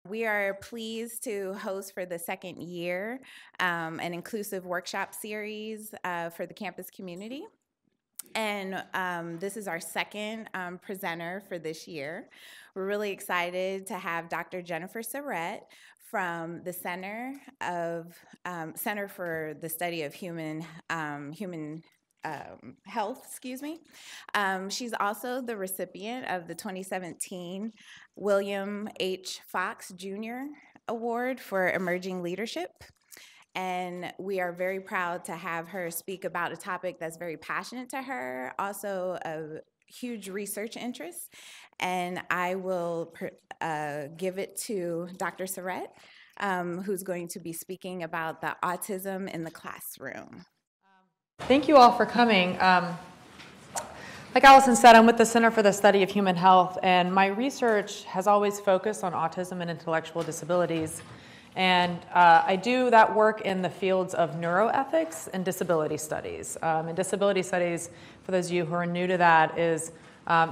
We are pleased to host for the second year an inclusive workshop series for the campus community. And this is our second presenter for this year. We're really excited to have Dr. Jennifer Sarrett from the Center for the Study of Human Health, excuse me. She's also the recipient of the 2017 William H. Fox Jr. Award for Emerging Leadership. And we are very proud to have her speak about a topic that's very passionate to her, also a huge research interest. And I will give it to Dr. Sarrett, who's going to be speaking about the autism in the classroom. Thank you all for coming. Like Allison said, I'm with the Center for the Study of Human Health, and my research has always focused on autism and intellectual disabilities. And I do that work in the fields of neuroethics and disability studies. And disability studies, for those of you who are new to that, is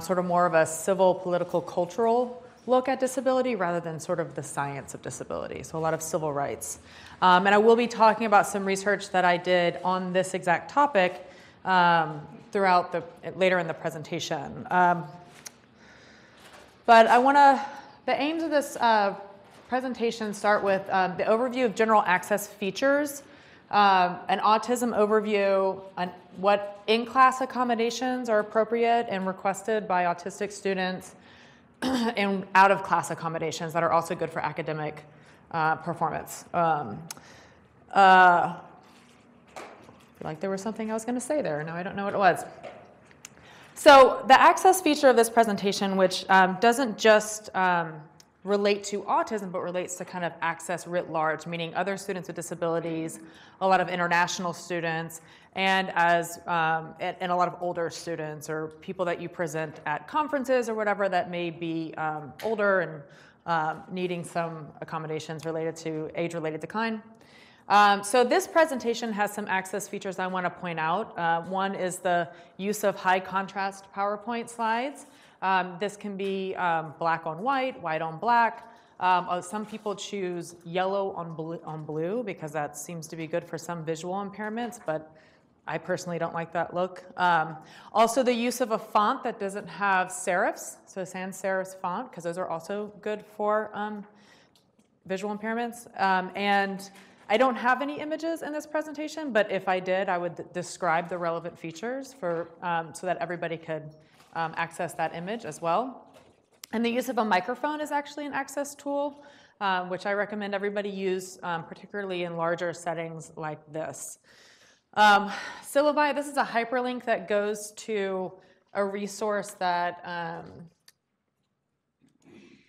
sort of more of a civil, political, cultural look at disability rather than sort of the science of disability. So a lot of civil rights. And I will be talking about some research that I did on this exact topic later in the presentation. But I want to, the aims of this presentation start with the overview of general access features, an autism overview, on what in-class accommodations are appropriate and requested by autistic students, and out-of-class accommodations that are also good for academic performance. I feel like there was something I was going to say there. Now I don't know what it was. So the access feature of this presentation, which doesn't just relate to autism, but relates to kind of access writ large, meaning other students with disabilities, a lot of international students, and and a lot of older students or people that you present at conferences or whatever that may be older and needing some accommodations related to age-related decline. So this presentation has some access features I want to point out. One is the use of high contrast PowerPoint slides. This can be black on white, white on black. Some people choose yellow on blue because that seems to be good for some visual impairments, but I personally don't like that look. Also the use of a font that doesn't have serifs, so sans serifs font, because those are also good for visual impairments. And I don't have any images in this presentation, but if I did, I would describe the relevant features for, so that everybody could access that image as well. And the use of a microphone is actually an access tool, which I recommend everybody use, particularly in larger settings like this. Syllabi, this is a hyperlink that goes to a resource that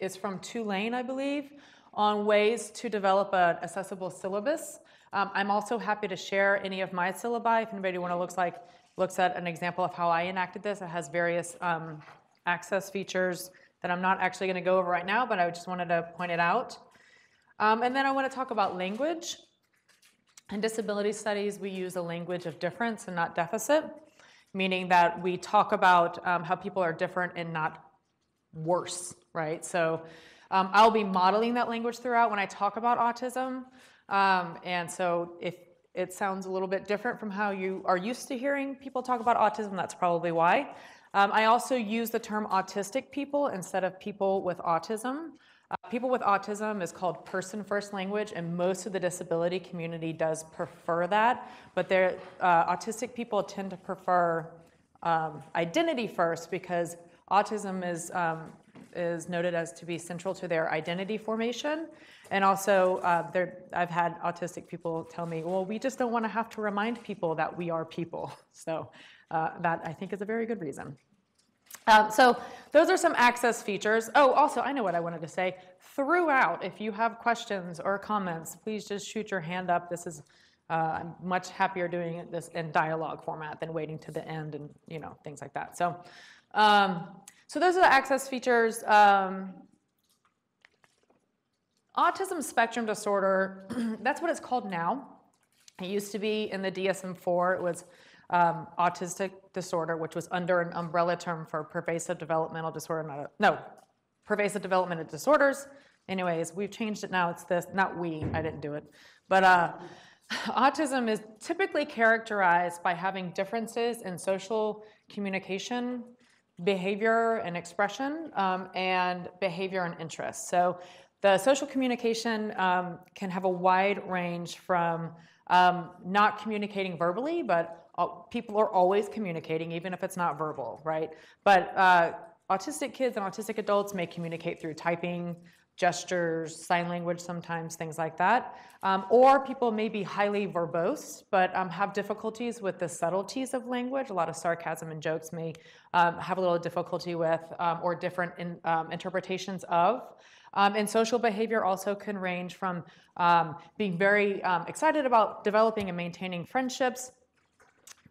is from Tulane, I believe, on ways to develop an accessible syllabus. I'm also happy to share any of my syllabi if anybody looks at an example of how I enacted this. It has various access features that I'm not actually going to go over right now, but I just wanted to point it out. And then I want to talk about language. In disability studies, we use a language of difference and not deficit, meaning that we talk about how people are different and not worse, right? So I'll be modeling that language throughout when I talk about autism. And so if it sounds a little bit different from how you are used to hearing people talk about autism, that's probably why. I also use the term autistic people instead of people with autism. People with autism is called person-first language, and most of the disability community does prefer that. But autistic people tend to prefer identity first because autism is noted as to be central to their identity formation. And also, I've had autistic people tell me, well, we just don't want to have to remind people that we are people. So that, I think, is a very good reason. So those are some access features. Oh, also, I know what I wanted to say. Throughout, if you have questions or comments, please just shoot your hand up. This is, I'm much happier doing this in dialogue format than waiting to the end and, things like that. So, so those are the access features. Autism spectrum disorder, that's what it's called now. It used to be in the DSM-4, it was autistic disorder, which was under an umbrella term for pervasive developmental disorder, pervasive developmental disorders. Anyways, we've changed it now. It's this, not we, I didn't do it. But autism is typically characterized by having differences in social communication, behavior and expression, and behavior and interest. So the social communication can have a wide range from not communicating verbally, but people are always communicating, even if it's not verbal, right? But autistic kids and autistic adults may communicate through typing, gestures, sign language sometimes, things like that. Or people may be highly verbose, but have difficulties with the subtleties of language. A lot of sarcasm and jokes may have a little difficulty with, or different interpretations of. And social behavior also can range from being very excited about developing and maintaining friendships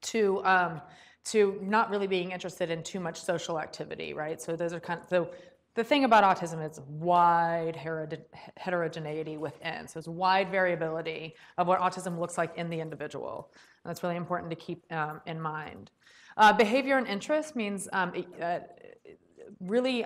to not really being interested in too much social activity, right? So those are kind of, the thing about autism is wide heterogeneity within. So it's wide variability of what autism looks like in the individual. And that's really important to keep in mind. Behavior and interest means really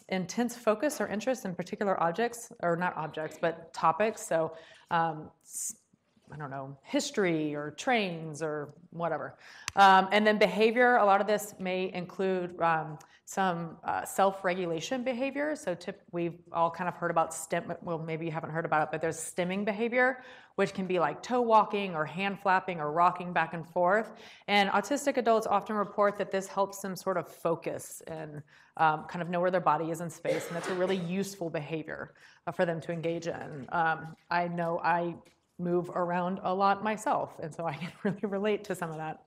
intense focus or interest in particular objects, or not objects, but topics. So I don't know, history or trains or whatever. And then behavior, a lot of this may include some self-regulation behavior. So we've all kind of heard about well, maybe you haven't heard about it, but there's stimming behavior, which can be like toe walking or hand flapping or rocking back and forth. And autistic adults often report that this helps them sort of focus and kind of know where their body is in space. And that's a really useful behavior for them to engage in. I know I move around a lot myself, and so I can really relate to some of that.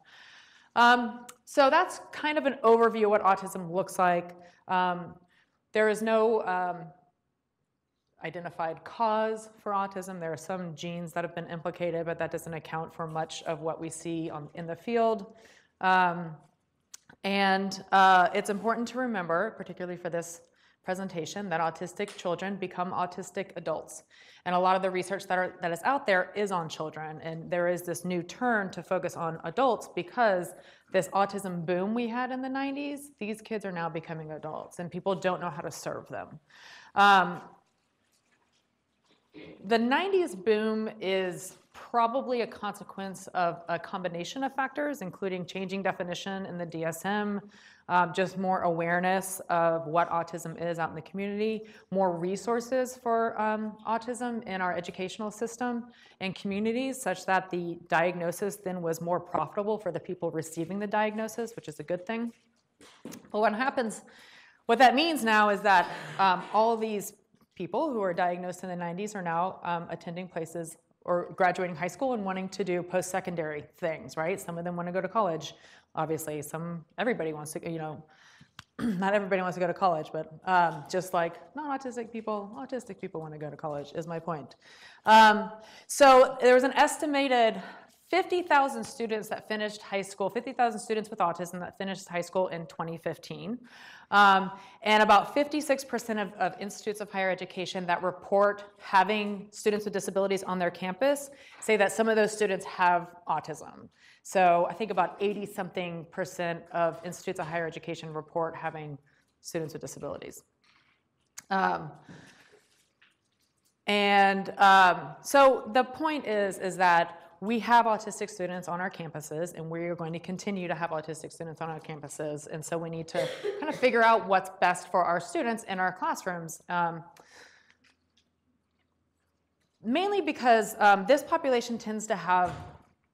So that's kind of an overview of what autism looks like. There is no identified cause for autism. There are some genes that have been implicated, but that doesn't account for much of what we see in the field. It's important to remember, particularly for this presentation, that autistic children become autistic adults. And a lot of the research that is out there is on children. And there is this new turn to focus on adults because this autism boom we had in the 90s, these kids are now becoming adults and people don't know how to serve them. The 90s boom is probably a consequence of a combination of factors, including changing definition in the DSM, just more awareness of what autism is out in the community, more resources for autism in our educational system and communities, such that the diagnosis then was more profitable for the people receiving the diagnosis, which is a good thing. But what that means now is that all these people who are diagnosed in the 90s are now attending places or graduating high school and wanting to do post-secondary things, right? Some of them want to go to college, obviously. Everybody wants to, not everybody wants to go to college, but just like non-autistic people, autistic people want to go to college, is my point. So there was an estimated 50,000 students that finished high school, 50,000 students with autism that finished high school in 2015. And about 56% of institutes of higher education that report having students with disabilities on their campus say that some of those students have autism. So I think about 80-something% of institutes of higher education report having students with disabilities. So the point is that we have autistic students on our campuses, and we are going to continue to have autistic students on our campuses. And so we need to kind of figure out what's best for our students in our classrooms. Mainly because this population tends to have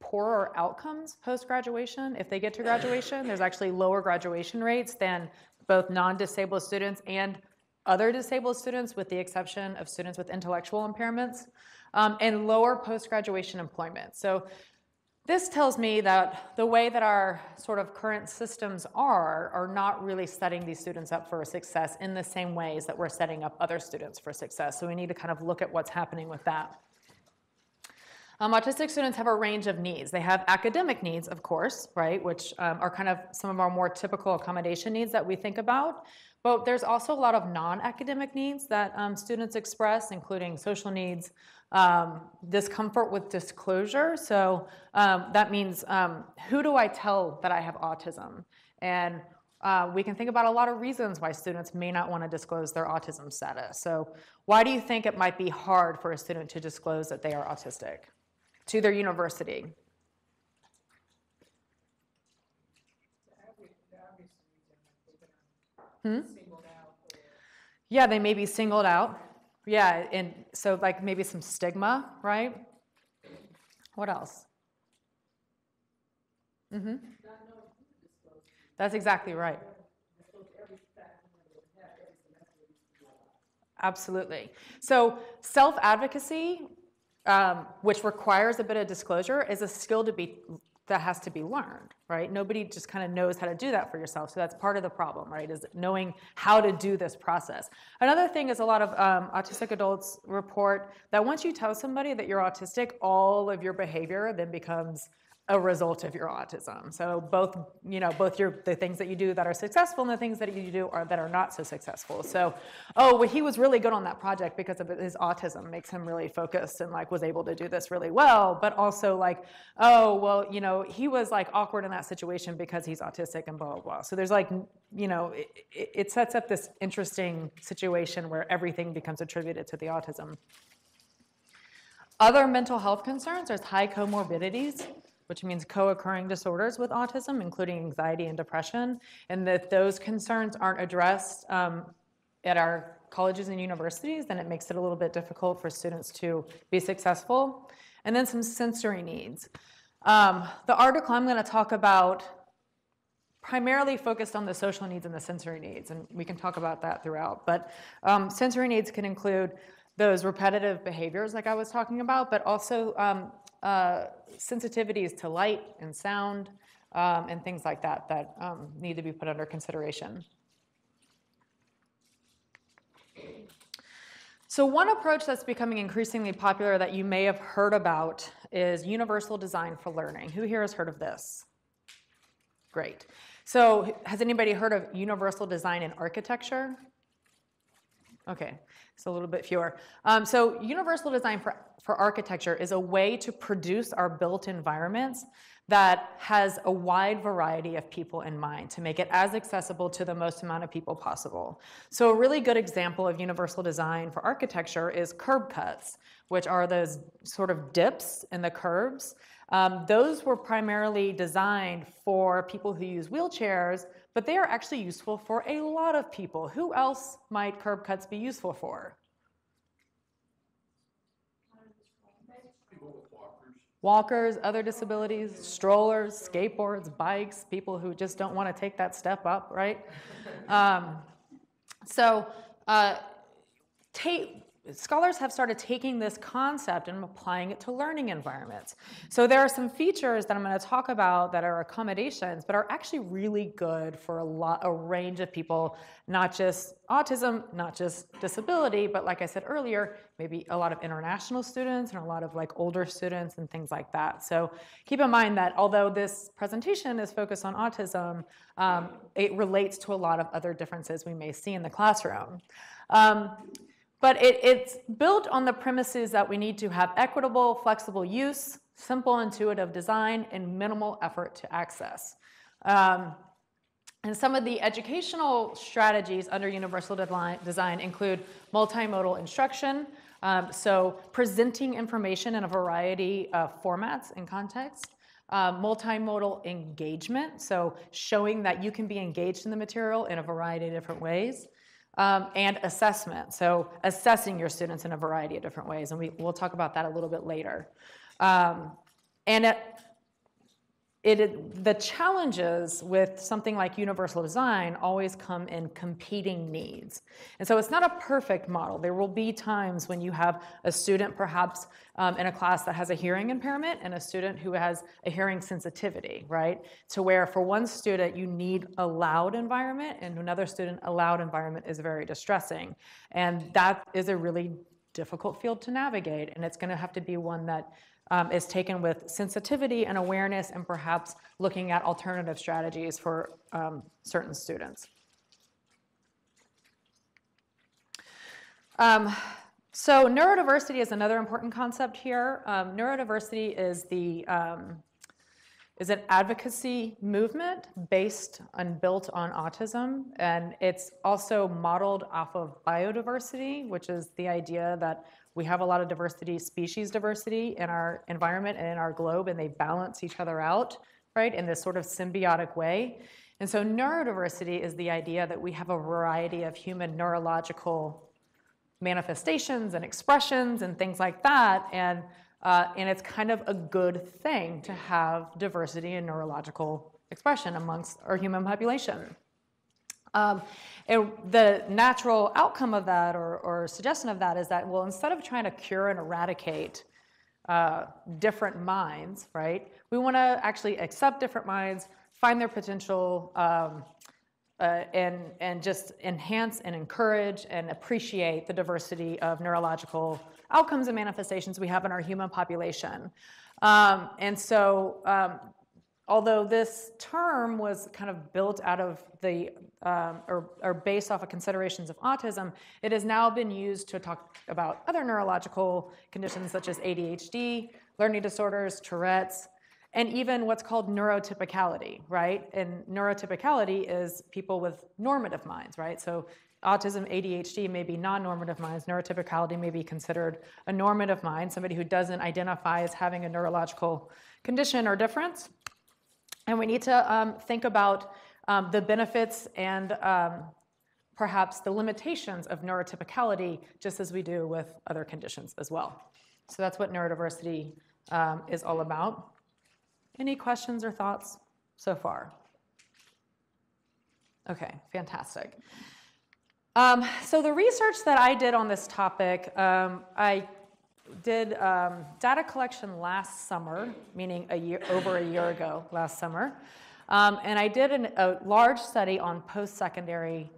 poorer outcomes post-graduation. If they get to graduation, there's actually lower graduation rates than both non-disabled students and other disabled students, with the exception of students with intellectual impairments. And lower post-graduation employment. So this tells me that the way that our sort of current systems are not really setting these students up for success in the same ways that we're setting up other students for success. So we need to kind of look at what's happening with that. Autistic students have a range of needs. They have academic needs, of course, right, which are kind of some of our more typical accommodation needs that we think about. But there's also a lot of non-academic needs that students express, including social needs, discomfort with disclosure. So that means, who do I tell that I have autism? And we can think about a lot of reasons why students may not want to disclose their autism status. So why do you think it might be hard for a student to disclose that they are autistic to their university? Yeah, they may be singled out. Yeah, and so like maybe some stigma, right? What else? That's exactly right. Absolutely. So self-advocacy, which requires a bit of disclosure, is a skill that has to be learned, right? Nobody just kind of knows how to do that for yourself. So that's part of the problem, right, is knowing how to do this process. Another thing is a lot of autistic adults report that once you tell somebody that you're autistic, all of your behavior then becomes a result of your autism. So both the things that you do that are successful and the things that you do that are not so successful. So, well, he was really good on that project because of his autism makes him really focused and like was able to do this really well. But also like, oh, well, he was like awkward in that situation because he's autistic and blah, blah, blah. So there's like, it sets up this interesting situation where everything becomes attributed to the autism. Other mental health concerns, there's high comorbidities, which means co-occurring disorders with autism, including anxiety and depression, and that those concerns aren't addressed at our colleges and universities, then it makes it a little bit difficult for students to be successful. And then some sensory needs. The article I'm going to talk about primarily focused on the social needs and the sensory needs, and we can talk about that throughout. But sensory needs can include those repetitive behaviors like I was talking about, but also sensitivities to light and sound and things like that need to be put under consideration. So one approach that's becoming increasingly popular that you may have heard about is universal design for learning. Who here has heard of this? Great. So has anybody heard of universal design in architecture? Okay, so a little bit fewer. So universal design for architecture is a way to produce our built environments that has a wide variety of people in mind to make it as accessible to the most amount of people possible. So a really good example of universal design for architecture is curb cuts, which are those sort of dips in the curbs. Those were primarily designed for people who use wheelchairs, but they are actually useful for a lot of people. Who else might curb cuts be useful for? Walkers, other disabilities, strollers, skateboards, bikes, people who just don't want to take that step up, right? Scholars have started taking this concept and applying it to learning environments. So there are some features that I'm going to talk about that are accommodations, but are actually really good for a range of people, not just autism, not just disability, but like I said earlier, maybe a lot of international students and a lot of like older students and things like that. So keep in mind that although this presentation is focused on autism, it relates to a lot of other differences we may see in the classroom. But it's built on the premises that we need to have equitable, flexible use, simple, intuitive design, and minimal effort to access. And some of the educational strategies under universal design include multimodal instruction, so presenting information in a variety of formats and contexts. Multimodal engagement, so showing that you can be engaged in the material in a variety of different ways. And assessment, so assessing your students in a variety of different ways, and we'll talk about that a little bit later. The challenges with something like universal design always come in competing needs. And so it's not a perfect model. There will be times when you have a student perhaps in a class that has a hearing impairment and a student who has a hearing sensitivity, right? To where for one student you need a loud environment and another student a loud environment is very distressing. And that is a really difficult field to navigate, and it's going to have to be one that is taken with sensitivity and awareness and perhaps looking at alternative strategies for certain students. So neurodiversity is another important concept here. Neurodiversity is is an advocacy movement based and built on autism, and it's also modeled off of biodiversity, which is the idea that we have a lot of diversity, species diversity in our environment and in our globe, and they balance each other out, right, in this sort of symbiotic way. And so neurodiversity is the idea that we have a variety of human neurological manifestations and expressions and things like that, and it's kind of a good thing to have diversity in neurological expression amongst our human population. The natural outcome of that, or suggestion of that, is that, well, instead of trying to cure and eradicate different minds, right, we want to actually accept different minds, find their potential, and just enhance and encourage and appreciate the diversity of neurological outcomes and manifestations we have in our human population. And so although this term was kind of built out of the, or based off of considerations of autism, it has now been used to talk about other neurological conditions such as ADHD, learning disorders, Tourette's, and even what's called neurotypicality, right? And neurotypicality is people with normative minds, right? So autism, ADHD may be non-normative minds. Neurotypicality may be considered a normative mind, somebody who doesn't identify as having a neurological condition or difference. And we need to think about the benefits and perhaps the limitations of neurotypicality, just as we do with other conditions as well. So that's what neurodiversity is all about. Any questions or thoughts so far? Okay, fantastic. So the research that I did on this topic, I did data collection last summer, meaning over a year ago, last summer. And I did a large study on post-secondary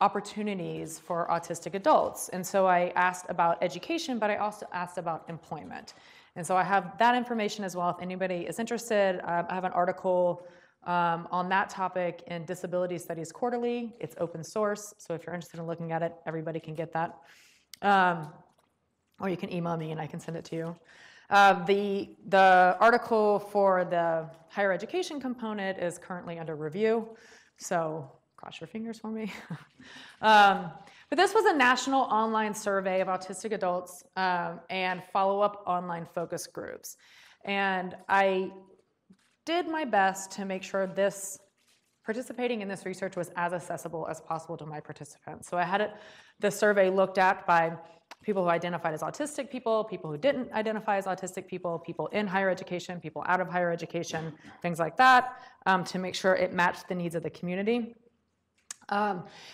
opportunities for autistic adults. And so I asked about education, but I also asked about employment. And so I have that information as well. If anybody is interested, I have an article on that topic in Disability Studies Quarterly. It's open source, so if you're interested in looking at it, everybody can get that. Or you can email me and I can send it to you. The article for the higher education component is currently under review, so cross your fingers for me. But this was a national online survey of autistic adults and follow-up online focus groups. And I did my best to make sure participating in this research was as accessible as possible to my participants. So I had the survey looked at by people who identified as autistic people who didn't identify as autistic people in higher education, people out of higher education, things like that, to make sure it matched the needs of the community.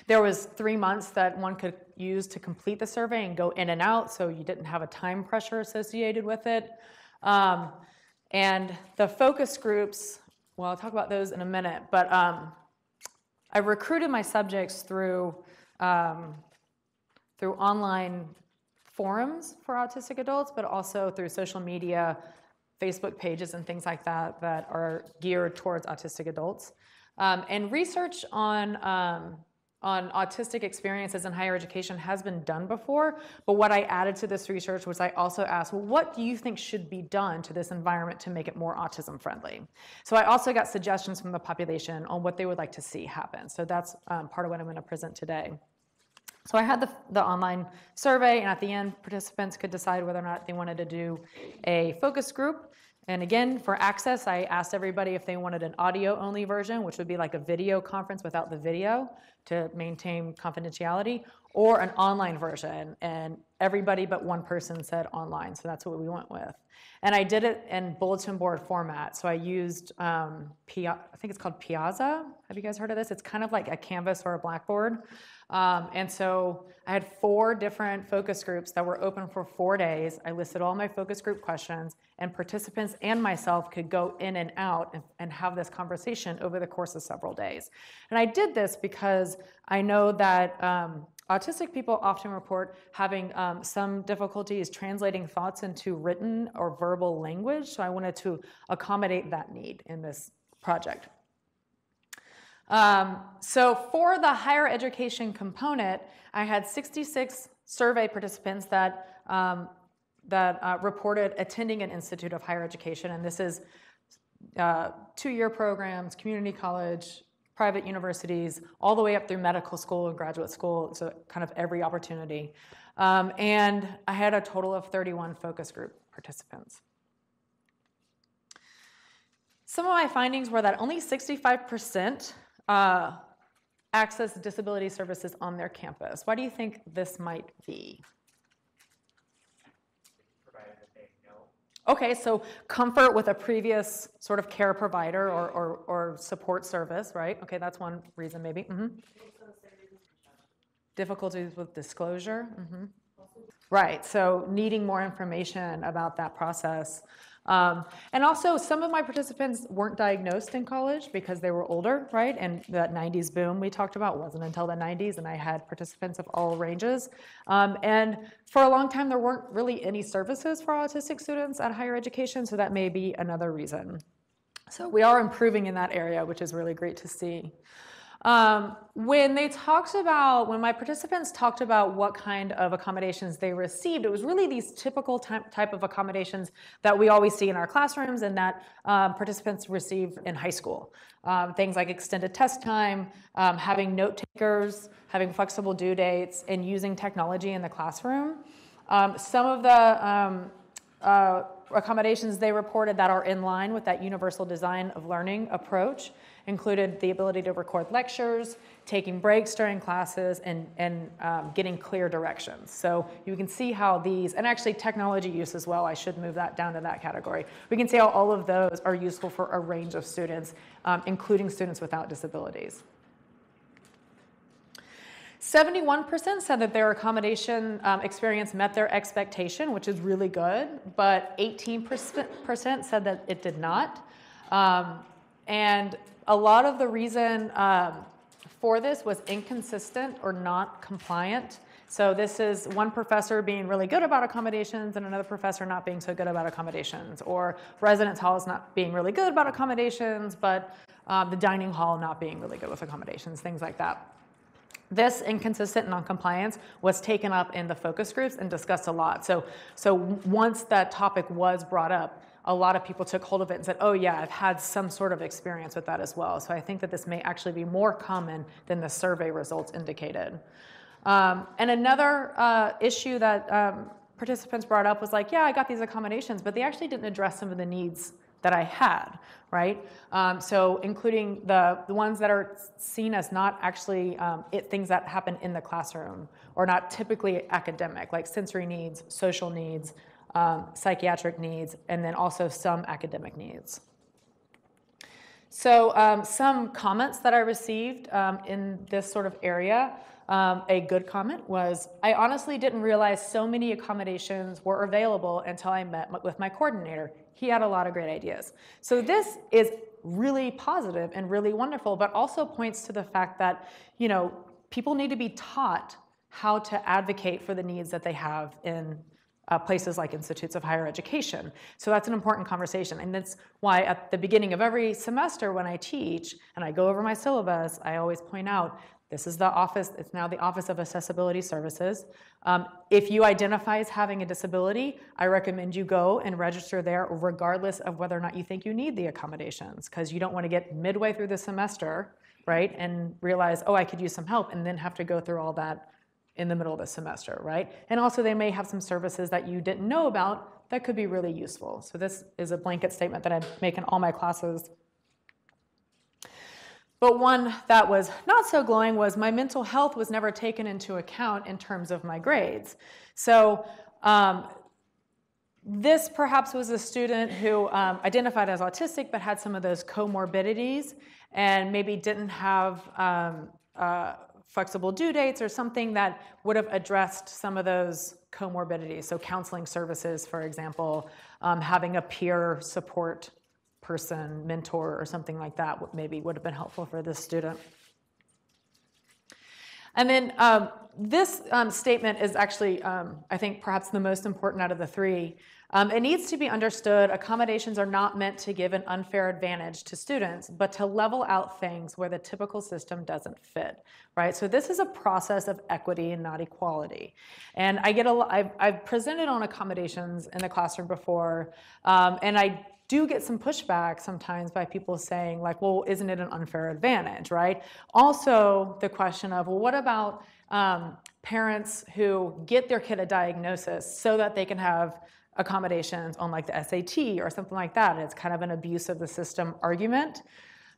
There was 3 months that one could use to complete the survey and go in and out, so you didn't have a time pressure associated with it. And the focus groups, well, I'll talk about those in a minute, but I recruited my subjects through online forums for autistic adults, but also through social media, Facebook pages and things like that that are geared towards autistic adults. And research on autistic experiences in higher education has been done before, but what I added to this research was I also asked, well, what do you think should be done to this environment to make it more autism friendly? So I also got suggestions from the population on what they would like to see happen. So that's part of what I'm going to present today. So I had the online survey, and at the end, participants could decide whether or not they wanted to do a focus group. And again, for access, I asked everybody if they wanted an audio-only version, which would be like a video conference without the video to maintain confidentiality, or an online version. And everybody but one person said online, so that's what we went with. And I did it in bulletin board format. So I used, I think it's called Piazza. Have you guys heard of this? It's kind of like a Canvas or a Blackboard. And so I had 4 different focus groups that were open for 4 days. I listed all my focus group questions, and participants and myself could go in and out and have this conversation over the course of several days. And I did this because I know that autistic people often report having some difficulties translating thoughts into written or verbal language, so I wanted to accommodate that need in this project. So for the higher education component, I had 66 survey participants that reported attending an institute of higher education, and this is two-year programs, community college, private universities, all the way up through medical school and graduate school, so kind of every opportunity. And I had a total of 31 focus group participants. Some of my findings were that only 65% access disability services on their campus. Why do you think this might be? Okay, so comfort with a previous sort of care provider or support service, right? Okay, that's one reason maybe. Difficulties with disclosure. Right, so needing more information about that process. And also, some of my participants weren't diagnosed in college because they were older, right? And that 90s boom we talked about wasn't until the 90s, and I had participants of all ranges. And for a long time, there weren't really any services for autistic students at higher education, so that may be another reason. So we are improving in that area, which is really great to see. When my participants talked about what kind of accommodations they received, it was really these typical type of accommodations that we always see in our classrooms and that participants receive in high school. Things like extended test time, having note takers, having flexible due dates, and using technology in the classroom. Some of the accommodations they reported that are in line with that universal design of learning approach included the ability to record lectures, taking breaks during classes, and getting clear directions. So you can see how these, and actually technology use as well, I should move that down to that category. We can see how all of those are useful for a range of students, including students without disabilities. 71% said that their accommodation experience met their expectation, which is really good, but 18% said that it did not. And a lot of the reason for this was inconsistent or not compliant. So this is one professor being really good about accommodations and another professor not being so good about accommodations, or residence halls not being really good about accommodations, but the dining hall not being really good with accommodations, things like that. This inconsistent noncompliance was taken up in the focus groups and discussed a lot. So once that topic was brought up, a lot of people took hold of it and said, oh yeah, I've had some sort of experience with that as well. So I think that this may actually be more common than the survey results indicated. And another issue that participants brought up was like, yeah, I got these accommodations, but they actually didn't address some of the needs that I had, right? So including the ones that are seen as not actually things that happen in the classroom or not typically academic, like sensory needs, social needs, psychiatric needs, and then also some academic needs. So some comments that I received in this sort of area, a good comment was, I honestly didn't realize so many accommodations were available until I met with my coordinator. He had a lot of great ideas. So this is really positive and really wonderful, but also points to the fact that, you know, people need to be taught how to advocate for the needs that they have in places like institutes of higher education. So that's an important conversation. And that's why at the beginning of every semester when I teach and I go over my syllabus, I always point out, this is the office, it's now the Office of Accessibility Services. If you identify as having a disability, I recommend you go and register there regardless of whether or not you think you need the accommodations, because you don't want to get midway through the semester, right, and realize, oh, I could use some help, and then have to go through all that in the middle of the semester, right? And also they may have some services that you didn't know about that could be really useful. So this is a blanket statement that I make in all my classes. But one that was not so glowing was my mental health was never taken into account in terms of my grades. So this perhaps was a student who identified as autistic but had some of those comorbidities and maybe didn't have flexible due dates or something that would have addressed some of those comorbidities. So counseling services, for example, having a peer support person, mentor, or something like that maybe would have been helpful for this student. And then this statement is actually, I think, perhaps the most important out of the three. It needs to be understood accommodations are not meant to give an unfair advantage to students, but to level out things where the typical system doesn't fit, right? So this is a process of equity and not equality. And I've presented on accommodations in the classroom before, and I do get some pushback sometimes by people saying like, well, isn't it an unfair advantage, right? Also the question of, well, what about parents who get their kid a diagnosis so that they can have accommodations on like the SAT or something like that, and it's kind of an abuse of the system argument.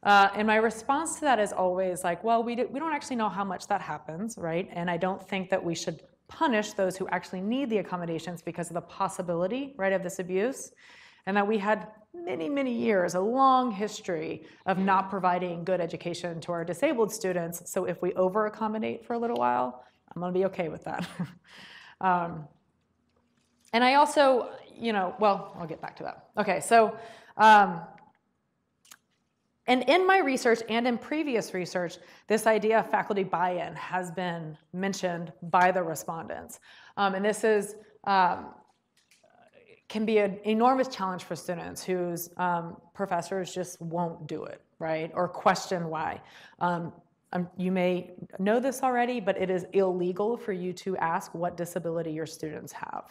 And my response to that is always like, well, we don't actually know how much that happens, right? And I don't think that we should punish those who actually need the accommodations because of the possibility, right, of this abuse. And that we had many, many years, a long history of not providing good education to our disabled students. So if we over-accommodate for a little while, I'm gonna be okay with that. And I also, well, I'll get back to that. Okay, so, and in my research and in previous research, this idea of faculty buy-in has been mentioned by the respondents. And this is, can be an enormous challenge for students whose professors just won't do it, right? Or question why. You may know this already, but it is illegal for you to ask what disability your students have.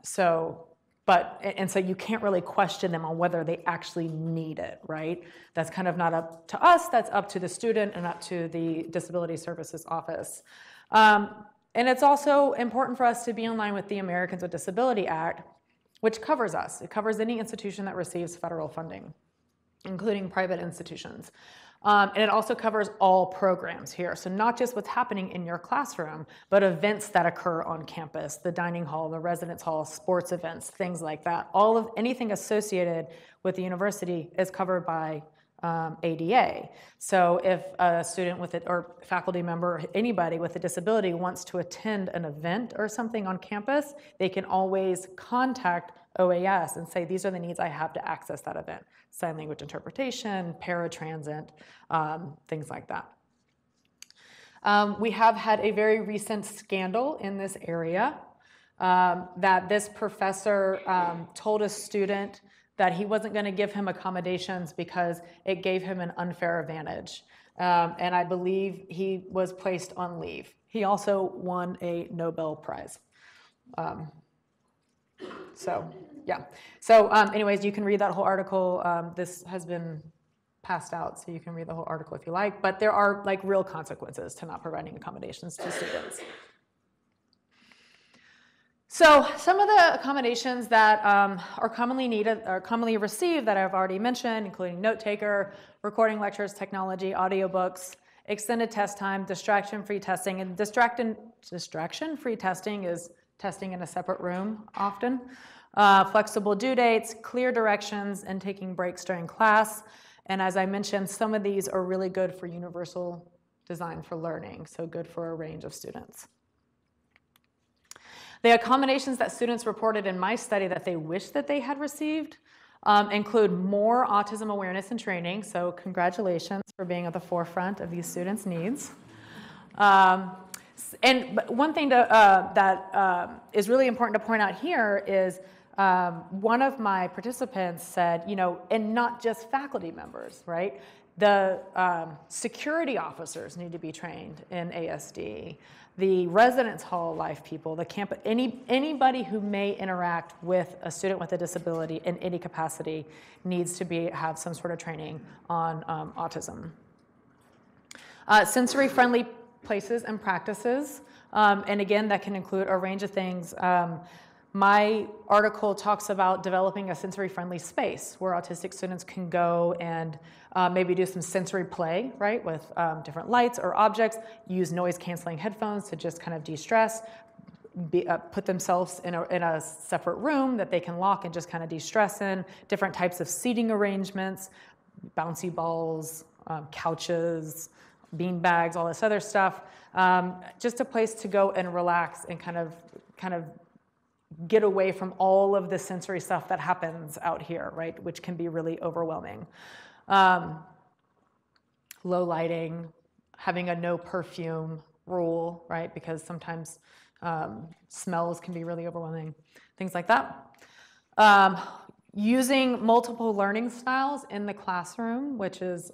So you can't really question them on whether they actually need it, right? That's kind of not up to us, that's up to the student and up to the Disability Services Office. And it's also important for us to be in line with the Americans with Disability Act, which covers us. It covers any institution that receives federal funding, including private institutions. And it also covers all programs here. So not just what's happening in your classroom, but events that occur on campus, the dining hall, the residence hall, sports events, things like that. All of anything associated with the university is covered by ADA. So if a student with it or faculty member, anybody with a disability wants to attend an event or something on campus, they can always contact OAS and say, these are the needs I have to access that event. Sign language interpretation, paratransit, things like that. We have had a very recent scandal in this area that this professor told a student that he wasn't going to give him accommodations because it gave him an unfair advantage. And I believe he was placed on leave. He also won a Nobel Prize. Anyways, you can read that whole article. This has been passed out, so you can read the whole article if you like. But there are like real consequences to not providing accommodations to students. So some of the accommodations that are commonly needed or commonly received that I've already mentioned, including note taker, recording lectures, technology, audiobooks, extended test time, distraction-free testing, and distraction-free testing is testing in a separate room often. Flexible due dates, clear directions, and taking breaks during class. And as I mentioned, some of these are really good for universal design for learning, so good for a range of students. The accommodations that students reported in my study that they wish that they had received include more autism awareness and training, so congratulations for being at the forefront of these students' needs. And one thing that is really important to point out here is one of my participants said, and not just faculty members, right? The security officers need to be trained in ASD. The residence hall life people, the campus, anybody who may interact with a student with a disability in any capacity needs to have some sort of training on autism. Sensory-friendly places and practices, and again, that can include a range of things. My article talks about developing a sensory-friendly space where autistic students can go and maybe do some sensory play, right, with different lights or objects, use noise-canceling headphones to just kind of de-stress, put themselves in a separate room that they can lock and just kind of de-stress in, different types of seating arrangements, bouncy balls, couches, bean bags, all this other stuff, just a place to go and relax and kind of get away from all of the sensory stuff that happens out here, right, which can be really overwhelming. Low lighting, having a no perfume rule, right, because sometimes smells can be really overwhelming, things like that. Using multiple learning styles in the classroom, which is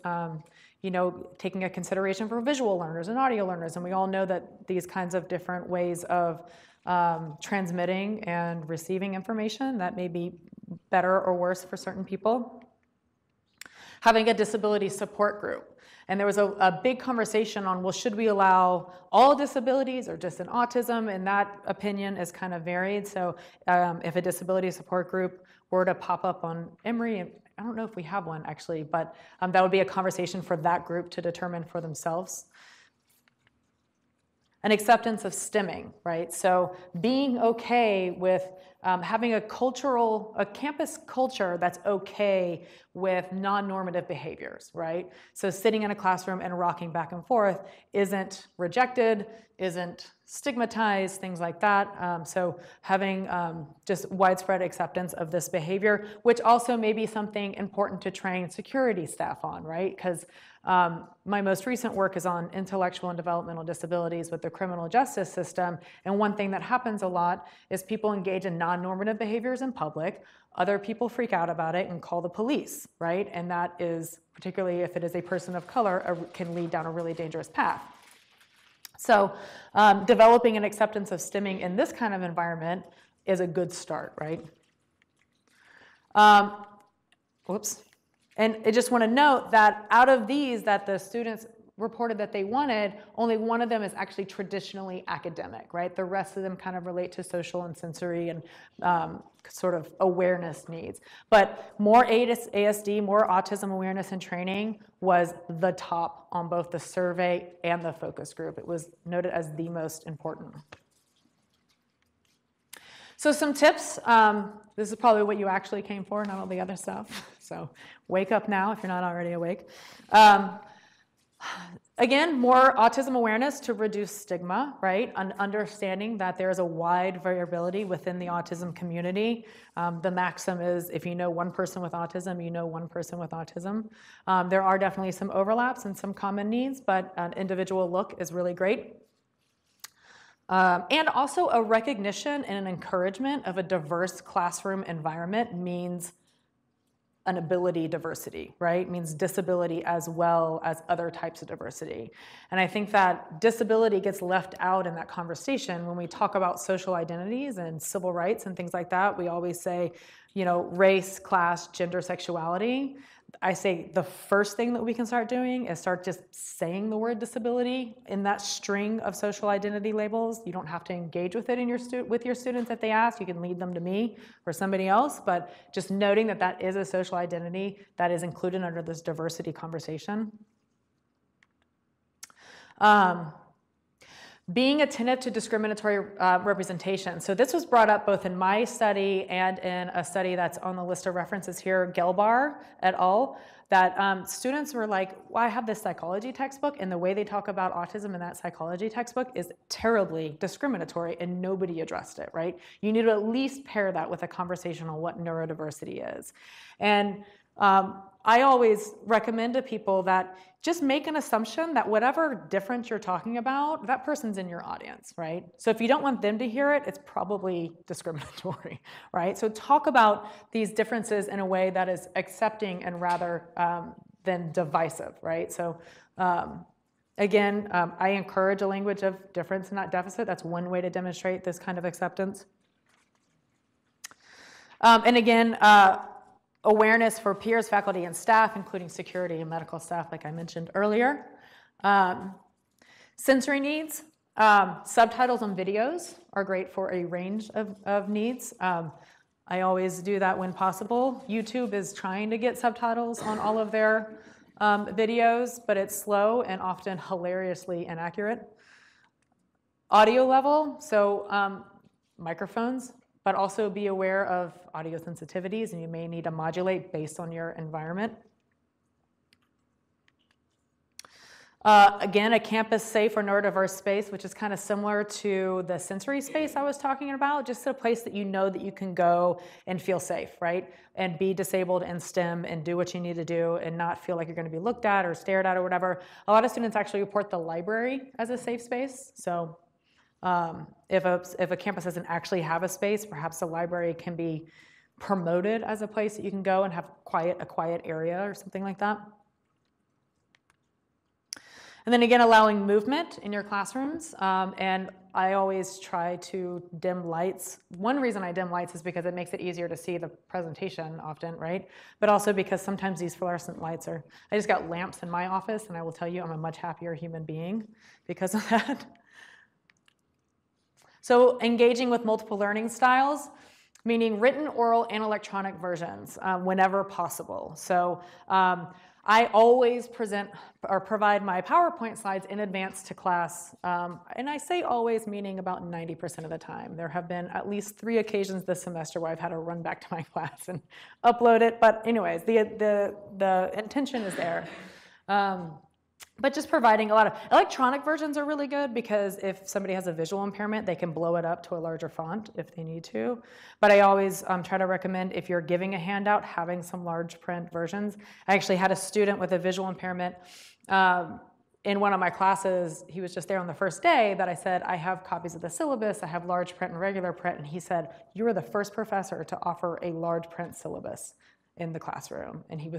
taking a consideration for visual learners and audio learners, and we all know that these kinds of different ways of transmitting and receiving information that may be better or worse for certain people. Having a disability support group. And there was a big conversation on, well, should we allow all disabilities or just an autism? And that opinion is kind of varied. So if a disability support group were to pop up on Emory, and I don't know if we have one actually, but that would be a conversation for that group to determine for themselves. An acceptance of stimming, right? So being okay with having a campus culture that's okay with non-normative behaviors, right? So sitting in a classroom and rocking back and forth isn't rejected, isn't stigmatized, things like that. So having just widespread acceptance of this behavior, which also may be something important to train security staff on, right? Because my most recent work is on intellectual and developmental disabilities with the criminal justice system. And one thing that happens a lot is people engage in non-normative behaviors in public. Other people freak out about it and call the police, right? And that is, particularly if it is a person of color, can lead down a really dangerous path. So developing an acceptance of stimming in this kind of environment is a good start, right? Whoops. And I just want to note that out of these that the students reported that they wanted, only one of them is actually traditionally academic, right? The rest of them kind of relate to social and sensory and sort of awareness needs. But more ASD, more autism awareness and training was the top on both the survey and the focus group. It was noted as the most important. So some tips. This is probably what you actually came for, not all the other stuff. So wake up now if you're not already awake. Again, more autism awareness to reduce stigma, right? Understanding that there is a wide variability within the autism community. The maxim is if you know one person with autism, you know one person with autism. There are definitely some overlaps and some common needs, but an individual look is really great. And also a recognition and an encouragement of a diverse classroom environment means an ability diversity, right? It means disability as well as other types of diversity. And I think that disability gets left out in that conversation when we talk about social identities and civil rights and things like that. We always say, you know, race, class, gender, sexuality. I say the first thing that we can start doing is start just saying the word disability in that string of social identity labels. You don't have to engage with it in with your students if they ask. You can lead them to me or somebody else, but just noting that that is a social identity that is included under this diversity conversation. Being attentive to discriminatory representation. So this was brought up both in my study and in a study that's on the list of references here, Gelbar et al., that students were like, well, I have this psychology textbook, and the way they talk about autism in that psychology textbook is terribly discriminatory, and nobody addressed it, right? You need to at least pair that with a conversation on what neurodiversity is. And I always recommend to people that just make an assumption that whatever difference you're talking about, that person's in your audience, right? So if you don't want them to hear it, it's probably discriminatory, right? So talk about these differences in a way that is accepting and rather than divisive, right? So again, I encourage a language of difference, not deficit. That's one way to demonstrate this kind of acceptance. And again, awareness for peers, faculty, and staff, including security and medical staff, like I mentioned earlier. Sensory needs. Subtitles on videos are great for a range of needs. I always do that when possible. YouTube is trying to get subtitles on all of their videos, but it's slow and often hilariously inaccurate. Audio level, so microphones, but also be aware of audio sensitivities, and you may need to modulate based on your environment. Again, a campus safe or neurodiverse space, which is kind of similar to the sensory space I was talking about, just a place that you know that you can go and feel safe, right? And be disabled in STEM and do what you need to do and not feel like you're going to be looked at or stared at or whatever. A lot of students actually report the library as a safe space. So if a campus doesn't actually have a space, perhaps the library can be promoted as a place that you can go and have a quiet area or something like that. And then again, allowing movement in your classrooms. And I always try to dim lights. One reason I dim lights is because it makes it easier to see the presentation often, right? But also because sometimes these fluorescent lights are, I just got lamps in my office, and I will tell you I'm a much happier human being because of that. So engaging with multiple learning styles, meaning written, oral, and electronic versions whenever possible. So I always present or provide my PowerPoint slides in advance to class, and I say always, meaning about 90% of the time. There have been at least 3 occasions this semester where I've had to run back to my class and upload it, but anyways, the intention is there. But just providing a lot of electronic versions are really good because if somebody has a visual impairment, they can blow it up to a larger font if they need to. But I always try to recommend, if you're giving a handout, having some large print versions. I actually had a student with a visual impairment in one of my classes. He was just there on the first day that I said, I have copies of the syllabus, I have large print and regular print. And he said, you were the first professor to offer a large print syllabus in the classroom. And he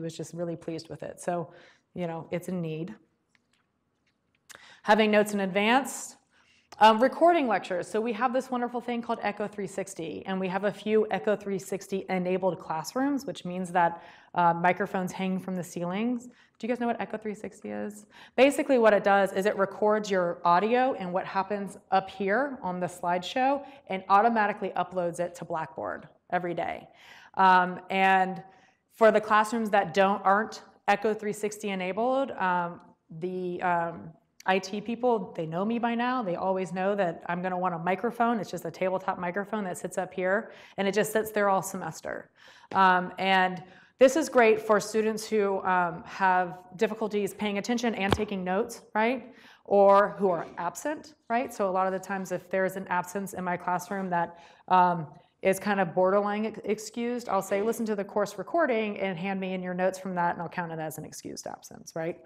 was just really pleased with it. So, you know, it's a need. Having notes in advance. Recording lectures. So we have this wonderful thing called Echo 360, and we have a few Echo 360 enabled classrooms, which means that microphones hang from the ceilings. Do you guys know what Echo 360 is? Basically what it does is it records your audio and what happens up here on the slideshow and automatically uploads it to Blackboard every day. And for the classrooms that aren't Echo 360 enabled, the IT people, they know me by now. They always know that I'm going to want a microphone. It's just a tabletop microphone that sits up here, and it just sits there all semester. And this is great for students who have difficulties paying attention and taking notes, right? Or who are absent, right? So a lot of the times if there's an absence in my classroom that is kind of borderline excused, I'll say, listen to the course recording and hand me in your notes from that, and I'll count it as an excused absence, right?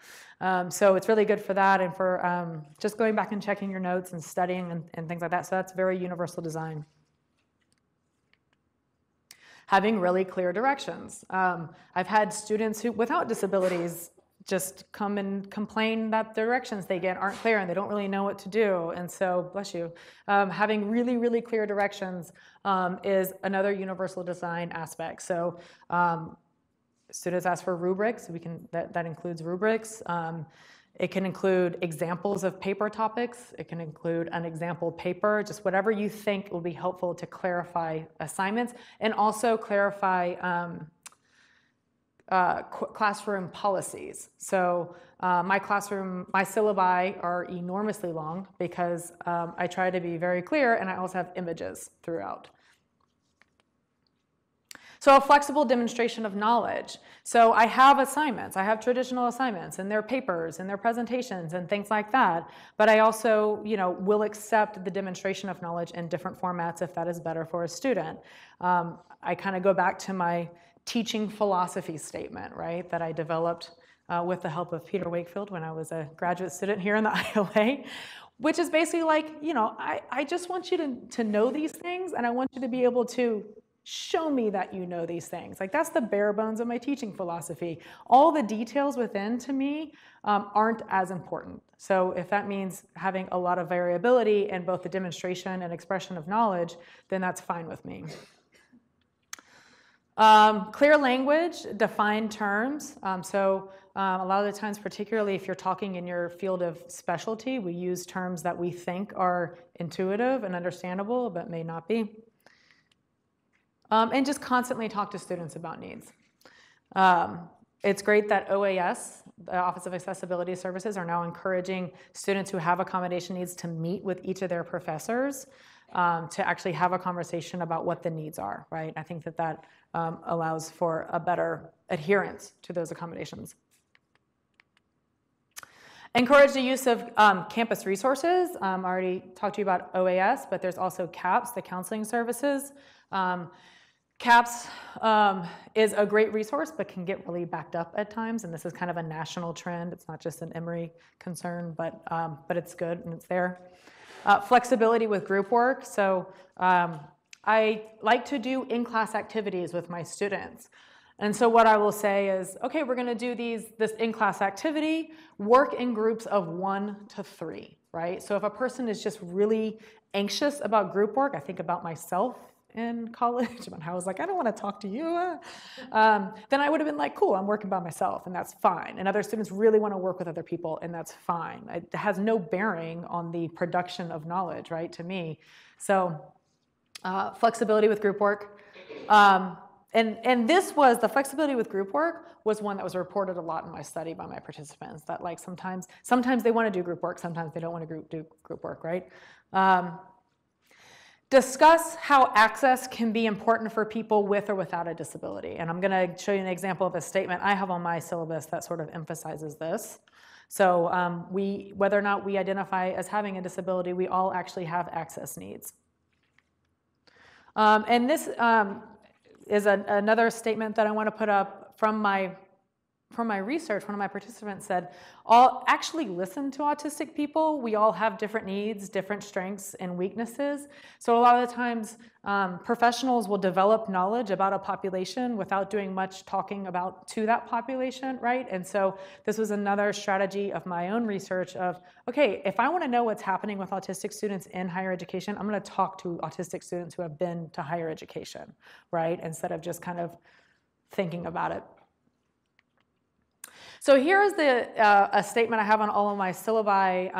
So it's really good for that and for just going back and checking your notes and studying and things like that. So that's very universal design. Having really clear directions. I've had students who, without disabilities, just come and complain that the directions they get aren't clear and they don't really know what to do. And so, bless you, having really, really clear directions is another universal design aspect. So students ask for rubrics. That includes rubrics. It can include examples of paper topics. It can include an example paper, just whatever you think will be helpful to clarify assignments and also clarify classroom policies. So my syllabi are enormously long because I try to be very clear, and I also have images throughout. So a flexible demonstration of knowledge. So I have assignments, I have traditional assignments and their papers and their presentations and things like that, but I also, will accept the demonstration of knowledge in different formats if that is better for a student. I kind of go back to my teaching philosophy statement, right, that I developed with the help of Peter Wakefield when I was a graduate student here in the ILA, which is basically like, I just want you to know these things, and I want you to be able to show me that you know these things. Like, that's the bare bones of my teaching philosophy. All the details within, to me, aren't as important. So if that means having a lot of variability in both the demonstration and expression of knowledge, then that's fine with me. Clear language, defined terms. So a lot of the times, particularly if you're talking in your field of specialty, we use terms that we think are intuitive and understandable, but may not be. And just constantly talk to students about needs. It's great that OAS, the Office of Accessibility Services, are now encouraging students who have accommodation needs to meet with each of their professors to actually have a conversation about what the needs are, right? I think that allows for a better adherence to those accommodations. Encourage the use of campus resources. I already talked to you about OAS, but there's also CAPS, the counseling services. CAPS is a great resource, but can get really backed up at times, and this is kind of a national trend. It's not just an Emory concern, but it's good and it's there. Flexibility with group work. So I like to do in-class activities with my students. And so what I will say is, okay, we're going to do this in-class activity, work in groups of 1 to 3, right? So if a person is just really anxious about group work, I think about myself in college when I was like, I don't want to talk to you. Then I would have been like, cool, I'm working by myself, and that's fine. And other students really want to work with other people, and that's fine. It has no bearing on the production of knowledge, right, to me. So flexibility with group work. And this was, the flexibility with group work was one that was reported a lot in my study by my participants, that like sometimes they want to do group work, sometimes they don't want to do group work, right? Discuss how access can be important for people with or without a disability. And I'm going to show you an example of a statement I have on my syllabus that sort of emphasizes this. So whether or not we identify as having a disability, we all actually have access needs. And this is another statement that I want to put up from my research. One of my participants said, actually listen to autistic people. We all have different needs, different strengths and weaknesses. So a lot of the times, professionals will develop knowledge about a population without doing much talking to that population, right? And so this was another strategy of my own research of, okay, if I want to know what's happening with autistic students in higher education, I'm going to talk to autistic students who have been to higher education, right? Instead of just kind of thinking about it. So here is a statement I have on all of my syllabi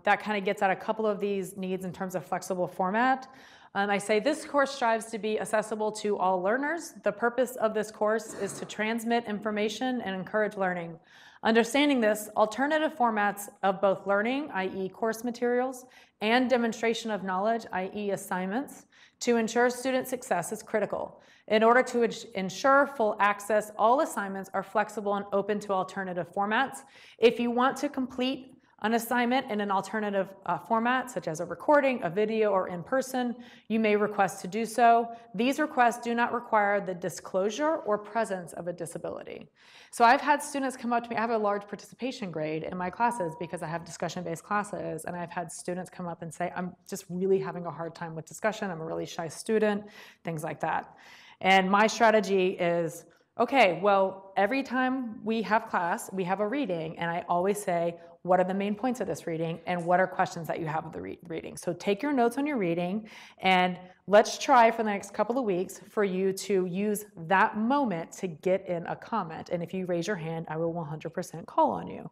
that kind of gets at a couple of these needs in terms of flexible format. I say this course strives to be accessible to all learners. The purpose of this course is to transmit information and encourage learning. Understanding this, alternative formats of both learning, i.e. course materials, and demonstration of knowledge, i.e. assignments, to ensure student success is critical. In order to ensure full access, all assignments are flexible and open to alternative formats. If you want to complete an assignment in an alternative format, such as a recording, a video, or in person, you may request to do so. These requests do not require the disclosure or presence of a disability. So I've had students come up to me. I have a large participation grade in my classes because I have discussion-based classes, and I've had students come up and say, I'm just really having a hard time with discussion. I'm a really shy student, things like that. And my strategy is, okay, well, every time we have class, we have a reading, and I always say, what are the main points of this reading, and what are questions that you have of the reading? So take your notes on your reading, and let's try for the next couple of weeks for you to use that moment to get in a comment. And if you raise your hand, I will 100% call on you.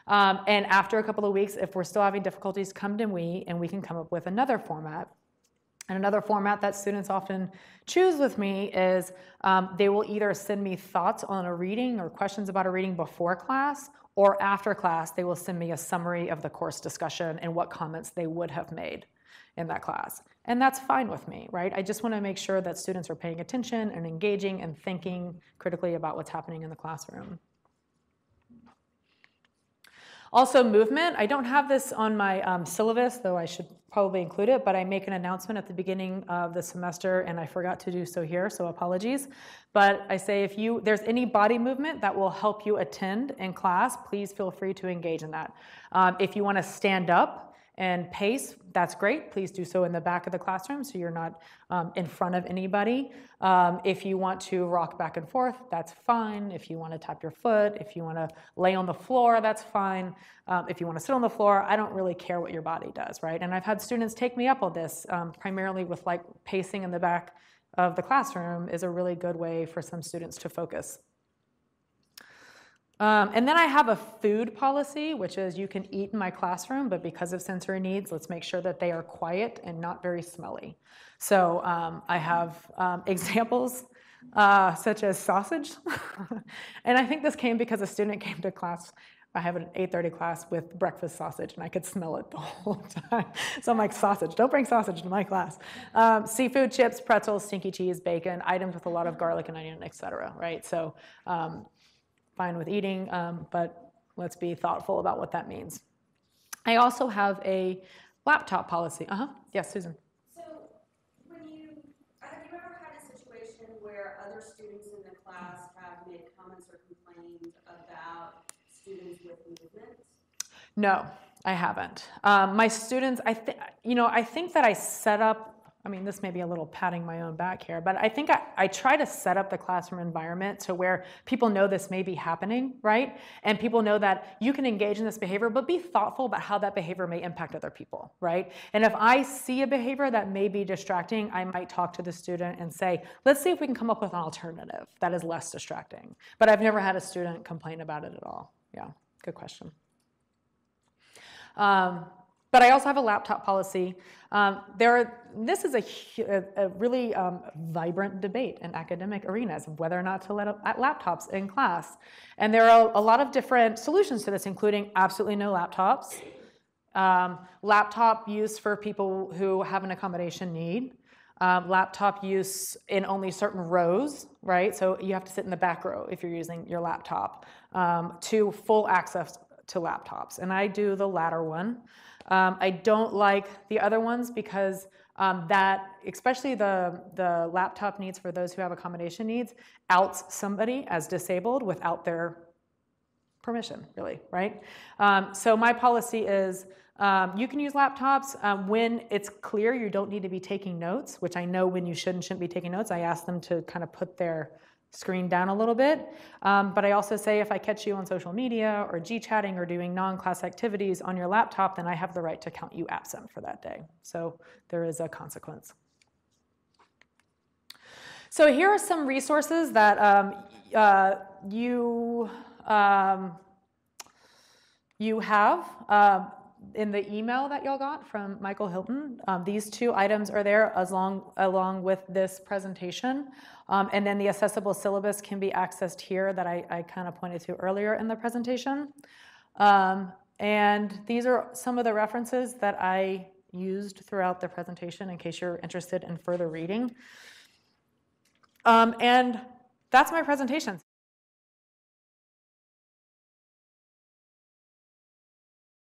And after a couple of weeks, if we're still having difficulties, come to me, and we can come up with another format. And another format that students often choose with me is they will either send me thoughts on a reading or questions about a reading before class, or after class, they will send me a summary of the course discussion and what comments they would have made in that class. And that's fine with me, right? I just want to make sure that students are paying attention and engaging and thinking critically about what's happening in the classroom. Also, movement. I don't have this on my syllabus, though I should probably include it, but I make an announcement at the beginning of the semester, and I forgot to do so here, so apologies. But I say if there's any body movement that will help you attend in class, please feel free to engage in that. If you want to stand up and pace, that's great. Please do so in the back of the classroom so you're not in front of anybody. If you want to rock back and forth, that's fine. If you want to tap your foot, if you want to lay on the floor, that's fine. If you want to sit on the floor, I don't really care what your body does, right? And I've had students take me up on this, primarily with like pacing in the back of the classroom is a really good way for some students to focus. And then I have a food policy, which is you can eat in my classroom, but because of sensory needs, let's make sure that they are quiet and not very smelly. So I have examples such as sausage. And I think this came because a student came to class. I have an 8:30 class with breakfast sausage, and I could smell it the whole time. So I'm like, sausage, don't bring sausage to my class. Seafood, chips, pretzels, stinky cheese, bacon, items with a lot of garlic and onion, etc. Right? So fine with eating, but let's be thoughtful about what that means. I also have a laptop policy. Yes, Susan. So have you ever had a situation where other students in the class have made comments or complained about students with movement? No, I haven't. My students, I think that I set up I mean, this may be a little patting my own back here, but I think I try to set up the classroom environment to where people know this may be happening, right? And people know that you can engage in this behavior, but be thoughtful about how that behavior may impact other people, right? And if I see a behavior that may be distracting, I might talk to the student and say, let's see if we can come up with an alternative that is less distracting. But I've never had a student complain about it at all. Yeah, good question. But I also have a laptop policy. This is a really vibrant debate in academic arenas of whether or not to let laptops in class. And there are a lot of different solutions to this, including absolutely no laptops, laptop use for people who have an accommodation need, laptop use in only certain rows, right? So you have to sit in the back row if you're using your laptop, to full access to laptops. And I do the latter one. I don't like the other ones because that, especially the laptop needs for those who have accommodation needs, outs somebody as disabled without their permission, really, right? So my policy is you can use laptops when it's clear you don't need to be taking notes, which I know when you shouldn't be taking notes. I ask them to kind of put their screen down a little bit. But I also say if I catch you on social media or G-chatting or doing non-class activities on your laptop, then I have the right to count you absent for that day. So there is a consequence. So here are some resources that you have in the email that y'all got from Michael Hilton. These two items are there along with this presentation. And then the accessible syllabus can be accessed here that I kind of pointed to earlier in the presentation. And these are some of the references that I used throughout the presentation in case you're interested in further reading. And that's my presentation.